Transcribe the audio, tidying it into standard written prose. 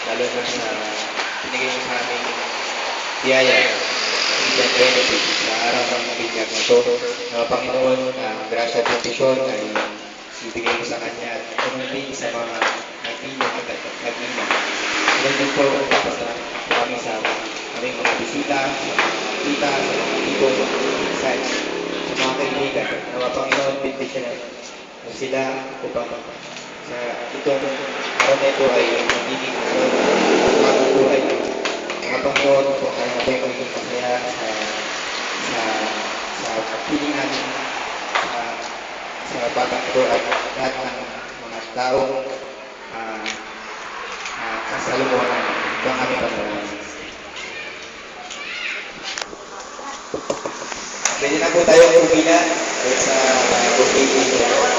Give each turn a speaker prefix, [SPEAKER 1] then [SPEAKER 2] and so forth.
[SPEAKER 1] lalo na sa binigay mo sa aming biyaya, bigyan benefit sa araw ng binyag na ito. Panginoon, grasya at proteksyon ay ibigay mo sa kanya at ganoon din sa mga nagbinyag at nagbinyag. Ganoon din po kami sa aming mga bisita, sa mga tita, sa mga tito, sa mga pinsan, sa mga kaibigan. Panginoon, bendisyonan mo sila upang sa itong araw na ito ay magiging araw ng bagong buhay. Mga Panginoon, kung kaya natin magiging masaya sa piling natin sa batang ito at lahat ng mga taong kasalumuhan ito ang aming Panginoon. Pwede na po tayo umina sa buffet.